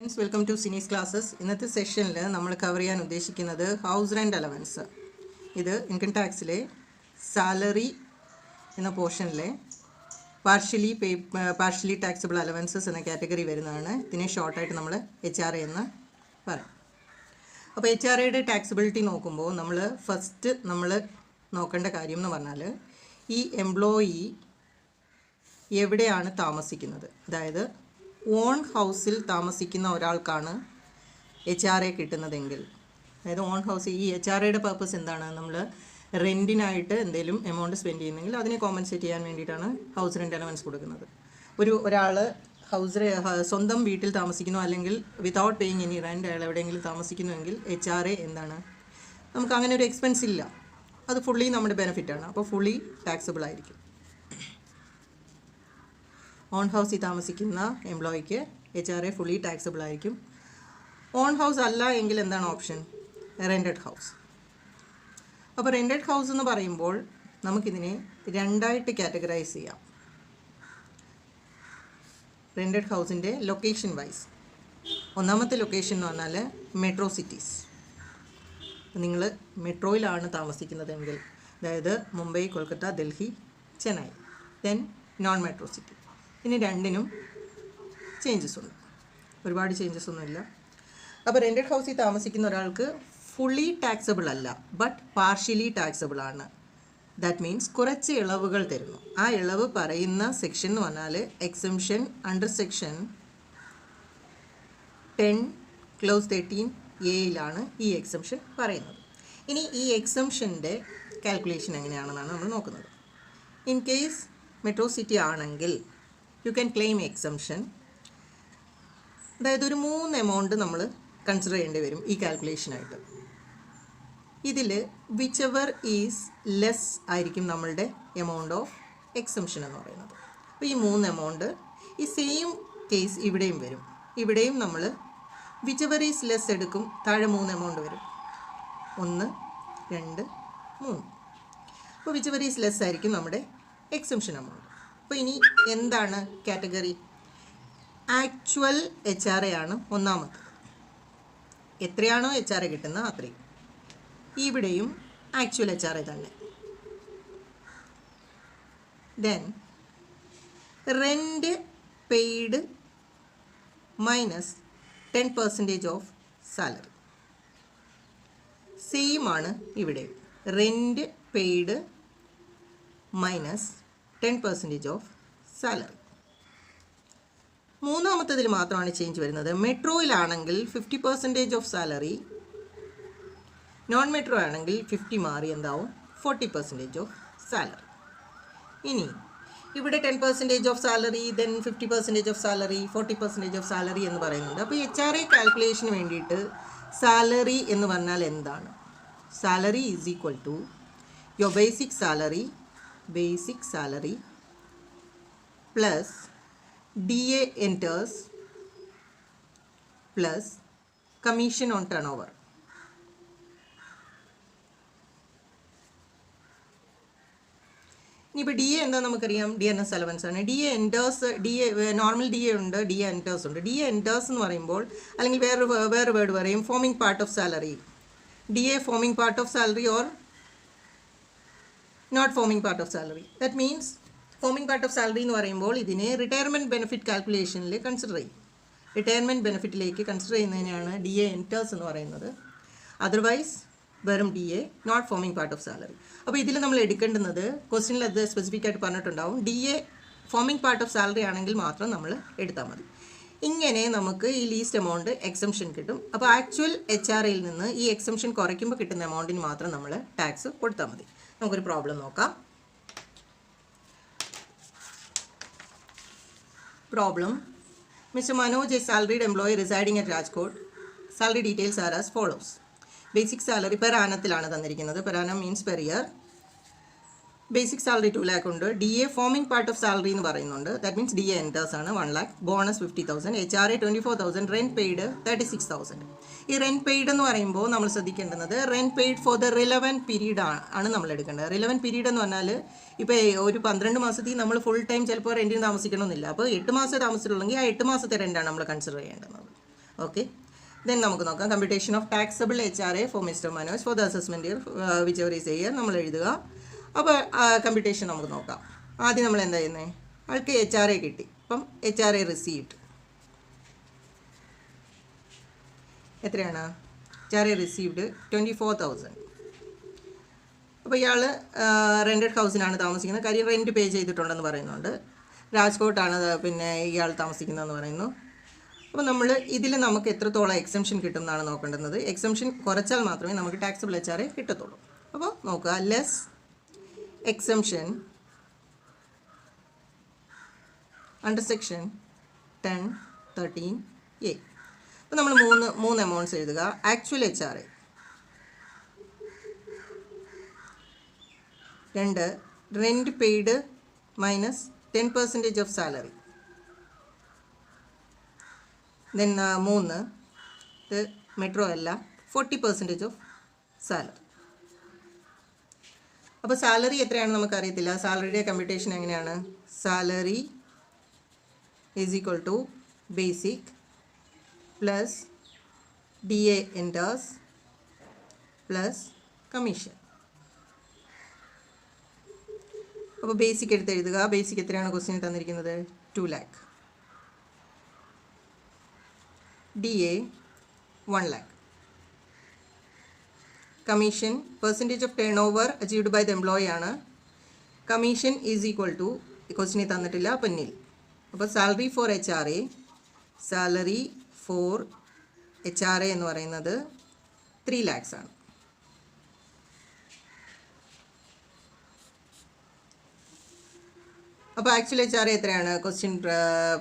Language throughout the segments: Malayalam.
Friends, welcome to Sinis classes. ഇന്നത്തെ സെഷനിൽ നമ്മൾ കവർ ചെയ്യാൻ ഉദ്ദേശിക്കുന്നത് ഹൗസ് റെൻ്റ് അലവൻസ്. ഇത് ഇൻകം ടാക്സിലെ സാലറി എന്ന പോർഷനിലെ പാർഷ്യലി ടാക്സബിൾ അലവൻസസ് എന്ന കാറ്റഗറി വരുന്നതാണ്. ഇതിനെ ഷോർട്ടായിട്ട് നമ്മൾ HRA എന്ന് പറയും. അപ്പോൾ HRAയുടെ ടാക്സിബിലിറ്റി നോക്കുമ്പോൾ ഫസ്റ്റ് നമ്മൾ നോക്കേണ്ട കാര്യം എന്ന് പറഞ്ഞാൽ ഈ എംപ്ലോയി എവിടെയാണ് താമസിക്കുന്നത്. അതായത് ഓൺ ഹൗസിൽ താമസിക്കുന്ന ഒരാൾക്കാണ് HRA കിട്ടുന്നതെങ്കിൽ, അതായത് ഓൺ ഹൗസ്, ഈ HRAയുടെ പർപ്പസ് എന്താണ്? നമ്മൾ റെൻറ്റിനായിട്ട് എന്തെങ്കിലും എമൗണ്ട് സ്പെൻഡ് ചെയ്യുന്നെങ്കിൽ അതിനെ കോമ്പൻസേറ്റ് ചെയ്യാൻ വേണ്ടിയിട്ടാണ് ഹൗസ് റെൻ്റ് അലവൻസ് കൊടുക്കുന്നത്. ഒരാൾ സ്വന്തം വീട്ടിൽ താമസിക്കുന്നു, അല്ലെങ്കിൽ വിതൗട്ട് പേയിങ് എനി റെൻറ്റ് അയാൾ എവിടെയെങ്കിലും താമസിക്കുന്നുവെങ്കിൽ HRA എന്താണ്? നമുക്ക് അങ്ങനെ ഒരു എക്സ്പെൻസ് ഇല്ല, അത് ഫുള്ളി നമ്മുടെ ബെനിഫിറ്റാണ്. അപ്പോൾ ഫുള്ളി ടാക്സബിൾ ആയിരിക്കും. ഓൺ ഹൗസിൽ താമസിക്കുന്ന എംപ്ലോയിക്ക് HRA ഫുള്ളി ടാക്സബിൾ ആയിരിക്കും. ഓൺ ഹൗസ് അല്ല എങ്കിൽ എന്താണ് ഓപ്ഷൻ? Rented house. അപ്പോൾ റെൻറ്റഡ് ഹൗസ് എന്ന് പറയുമ്പോൾ നമുക്കിതിനെ രണ്ടായിട്ട് കാറ്റഗറൈസ് ചെയ്യാം. റെൻറ്റഡ് ഹൗസിൻ്റെ ലൊക്കേഷൻ വൈസ്. ഒന്നാമത്തെ ലൊക്കേഷൻ എന്ന് പറഞ്ഞാൽ മെട്രോ സിറ്റീസ്. നിങ്ങൾ മെട്രോയിലാണ് താമസിക്കുന്നതെങ്കിൽ, അതായത് Mumbai, Kolkata, Delhi, Chennai. Then non metro city. ഇനി രണ്ടിനും ചേഞ്ചസ് ഉണ്ട്, ഒരുപാട് ചേഞ്ചസ് ഒന്നുമില്ല. അപ്പോൾ റെൻറ്റഡ് ഹൗസിൽ താമസിക്കുന്ന ഒരാൾക്ക് ഫുള്ളി ടാക്സബിൾ അല്ല, ബട്ട് പാർഷ്യലി ടാക്സബിൾ ആണ്. ദാറ്റ് മീൻസ് കുറച്ച് ഇളവുകൾ തരുന്നു. ആ ഇളവ് പറയുന്ന സെക്ഷൻ എന്ന് പറഞ്ഞാൽ exemption under section 10 close 13A ഈ എക്സംഷൻ പറയുന്നത്. ഇനി ഈ എക്സംഷൻ്റെ കാൽക്കുലേഷൻ എങ്ങനെയാണെന്നാണ് നമ്മൾ നോക്കുന്നത്. ഇൻ കേസ് മെട്രോ സിറ്റി ആണെങ്കിൽ യു ക്യാൻ ക്ലെയിം എക്സംഷൻ. അതായത് ഒരു 3 എമൗണ്ട് നമ്മൾ കൺസിഡർ ചെയ്യേണ്ടി വരും ഈ കാൽക്കുലേഷനായിട്ട്. ഇതിൽ വിച്ച് എവർ ഈസ് ലെസ് ആയിരിക്കും നമ്മളുടെ എമൗണ്ട് ഓഫ് എക്സംഷൻ എന്ന് പറയുന്നത്. അപ്പോൾ ഈ 3 എമൗണ്ട് ഈ സെയിം കേസ് ഇവിടെയും വരും. ഇവിടെയും നമ്മൾ വിച്ച് എവർ ഈസ് ലെസ് എടുക്കും, താഴെ 3 എമൗണ്ട് വരും. 1, 2, 3. അപ്പോൾ വിച്ച് എവർ ഈസ് ലെസ് ആയിരിക്കും നമ്മുടെ എക്സംഷൻ എമൗണ്ട്. അപ്പോൾ ഇനി എന്താണ് കാറ്റഗറി? ആക്ച്വൽ HRA ആണ് ഒന്നാമത്. എത്രയാണോ HRA കിട്ടുന്നത് അത്രയും. ഇവിടെയും ആക്ച്വൽ HRA തന്നെ. Then rent paid minus 10% of salary. Same ആണ് ഇവിടെയും. Rent paid minus 10% of salary. മൂന്നാമത്തതിൽ മാത്രമാണ് ചേഞ്ച് വരുന്നത്. മെട്രോയിലാണെങ്കിൽ 50% ഓഫ് സാലറി, നോൺ മെട്രോ ആണെങ്കിൽ 50 മാറി എന്താവും? 40% ഓഫ് സാലറി. ഇനി ഇവിടെ 10% of salary, then 50% of salary, 40% of salary എന്ന് പറയുന്നുണ്ട്. അപ്പോൾ HRA കാൽക്കുലേഷന് വേണ്ടിയിട്ട് സാലറി എന്ന് പറഞ്ഞാൽ എന്താണ്? Salary is equal to your basic salary plus DA enters plus commission on turnover. ഇനിയിപ്പോൾ DA എന്താ നമുക്കറിയാം? DNS അലവൻസ് ആണ്. DA എൻറ്റേഴ്സ്, നോർമൽ DA ഉണ്ട്, DA എൻറ്റേഴ്സ് ഉണ്ട്. DA എൻറ്റേഴ്സ് എന്ന് പറയുമ്പോൾ, അല്ലെങ്കിൽ വേറെ വേർഡ് പറയും, forming part of salary. DA forming part of salary or not forming part of salary. That means forming part of salary എന്ന് പറയുമ്പോൾ ഇതിനെ റിട്ടയർമെൻറ്റ് ബെനിഫിറ്റ് കാൽക്കുലേഷനിൽ കൺസിഡർ ചെയ്യും. റിട്ടയർമെൻറ്റ് ബെനിഫിറ്റിലേക്ക് കൺസിഡർ ചെയ്യുന്നതിനാണ് DA എൻറ്റേഴ്സ് എന്ന് പറയുന്നത്. അതർവൈസ് വെറും DA not forming part of salary. അപ്പോൾ ഇതിൽ നമ്മൾ എടുക്കേണ്ടുന്നത്, ക്വസ്റ്റ്യനിൽ അത് സ്പെസിഫിക് ആയിട്ട് പറഞ്ഞിട്ടുണ്ടാവും, DA forming part of salary ആണെങ്കിൽ മാത്രം നമ്മൾ എടുത്താൽ മതി. ഇങ്ങനെ നമുക്ക് ഈ ലീസ്റ്റ് എമൗണ്ട് എക്സംഷൻ കിട്ടും. അപ്പോൾ ആക്ച്വൽ HRAയിൽ നിന്ന് ഈ എക്സംഷൻ കുറയ്ക്കുമ്പോൾ കിട്ടുന്ന എമൗണ്ടിന് മാത്രം നമ്മൾ ടാക്സ് കൊടുത്താൽ മതി. നമുക്കൊരു പ്രോബ്ലം നോക്കാം. Problem: Mr. Manoj, a salaried employee residing at Rajkot. Salary details are as follows. Basic salary per annum തന്നിരിക്കുന്നത്. Per annum means per year. Basic salary 2 lakh ഉണ്ട്. DA forming part of salary എന്ന് പറയുന്നുണ്ട്. ദാറ്റ് മീൻസ് DA എൻറ്റേഴ്സ് ആണ് 1 lakh. Bonus 50,000. HRA 24,000. Rent paid 36,000. ഈ റെൻറ്റ് പെയ്ഡ് എന്ന് പറയുമ്പോൾ നമ്മൾ ശ്രദ്ധിക്കേണ്ടുന്നത് rent paid for the relevant period ആണ് നമ്മൾ എടുക്കേണ്ടത്. റിലവൻറ്റ് പീരീഡ് എന്ന് പറഞ്ഞാൽ ഇപ്പോൾ ഒരു 12 മാസത്തിൽ നമ്മൾ ഫുൾ ടൈം ചിലപ്പോൾ റെൻറ്റിന് താമസിക്കണമെന്നില്ല. അപ്പോൾ 8 മാസം താമസിച്ചിട്ടുണ്ടെങ്കിൽ ആ 8 മാസത്തെ റെൻറ്റാണ് നമ്മൾ കൺസിഡർ ചെയ്യേണ്ടത്. ഓക്കെ. ദെൻ നമുക്ക് നോക്കാം computation of taxable HRA for mister Manoj for the assessment year which ever is year നമ്മൾ എഴുതുക. അപ്പോൾ കമ്പ്യൂട്ടേഷൻ നമുക്ക് നോക്കാം. ആദ്യം നമ്മൾ എന്താ ചെയ്യുന്നത്? ആൾക്ക് HRA കിട്ടി. അപ്പം HRA റിസീവ്ഡ് എത്രയാണ്? HRA received 24,000. അപ്പോൾ ഇയാൾ റെൻറ്റഡ് ഹൗസിലാണ് താമസിക്കുന്നത്. കാര്യം റെൻറ്റ് പേ ചെയ്തിട്ടുണ്ടെന്ന് പറയുന്നുണ്ട്. രാജ്കോട്ടാണ് പിന്നെ ഇയാൾ താമസിക്കുന്നതെന്ന് പറയുന്നു. അപ്പോൾ നമ്മൾ ഇതിൽ നമുക്ക് എത്രത്തോളം എക്സംഷൻ കിട്ടും എന്നാണ് നോക്കേണ്ടുന്നത്. എക്സംഷൻ കുറച്ചാൽ മാത്രമേ നമുക്ക് ടാക്സബിൾ HRA കിട്ടത്തുള്ളൂ. അപ്പോൾ നോക്കുക, less exemption under section 10(13)(a). അപ്പോൾ നമ്മൾ മൂന്ന് എമൗണ്ട്സ് എഴുതുക. Actual HRA 2, rent paid minus 10% of salary. Then 3 ഇത് മെട്രോ അല്ല 40% ഓഫ് സാലറി. അപ്പോൾ സാലറി എത്രയാണെന്ന് നമുക്കറിയത്തില്ല. സാലറിയുടെ കമ്പ്യൂട്ടേഷൻ എങ്ങനെയാണ്? Salary is equal to basic plus DA enters plus commission. അപ്പോൾ ബേസിക് എടുത്ത് എഴുതുക. ബേസിക് എത്രയാണ് ക്വസ്റ്റ്യൻ തന്നിരിക്കുന്നത്? 2 lakh. DA 1 lakh. Commission percentage of turn over achieved by the employee ആണ്. കമ്മീഷൻ ഈസ് ഈക്വൽ ടു ക്വസ്റ്റിനെ തന്നിട്ടില്ല, അപ്പം നിൽ. അപ്പോൾ salary for HRA, salary for HRA എന്ന് പറയുന്നത് 3 lakhs ആണ്. അപ്പോൾ ആക്ച്വൽ HRA എത്രയാണ്? ക്വസ്റ്റ്യൻ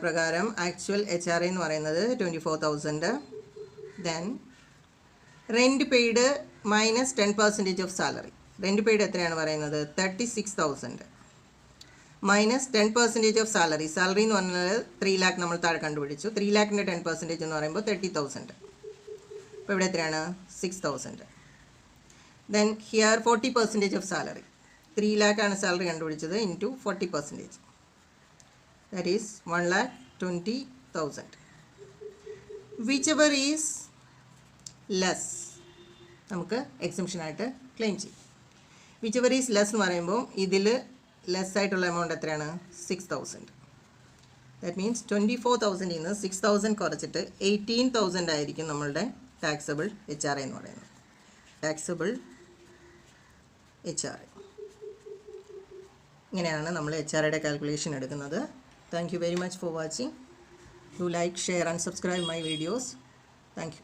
പ്രകാരം ആക്ച്വൽ HRA എന്ന് പറയുന്നത് 24,000. Then rent paid minus 10% of salary. Rent paid എത്രയാണ് പറയുന്നത്? 36,000 മൈനസ് 10% ഓഫ് സാലറി. സാലറി എന്ന് പറഞ്ഞാൽ 3 lakh നമ്മൾ താഴെ കണ്ടുപിടിച്ചു. 3 lakhൻ്റെ 10% എന്ന് പറയുമ്പോൾ 30,000. അപ്പോൾ ഇവിടെ എത്രയാണ്? 6,000. Then here 40% of salary. 3 lakh ആണ് സാലറി കണ്ടുപിടിച്ചത് into 40%. That is 1,20,000. Which ever is less നമുക്ക് എക്സംഷനായിട്ട് ക്ലെയിം ചെയ്യും. വിച്ച് എവർ ഈസ് ലെസ് എന്ന് പറയുമ്പോൾ ഇതിൽ ലെസ് ആയിട്ടുള്ള എമൗണ്ട് എത്രയാണ്? 6,000. ദാറ്റ് മീൻസ് 24,000 നിന്ന് 6,000 കുറച്ചിട്ട് 18,000 ആയിരിക്കും നമ്മളുടെ ടാക്സബിൾ HRA എന്ന് പറയുന്നത്. ടാക്സബിൾ HRA ഇങ്ങനെയാണ് നമ്മൾ HRAയുടെ കാൽക്കുലേഷൻ എടുക്കുന്നത്. Thank you very much for watching. Do like, share and subscribe my videos. Thank you.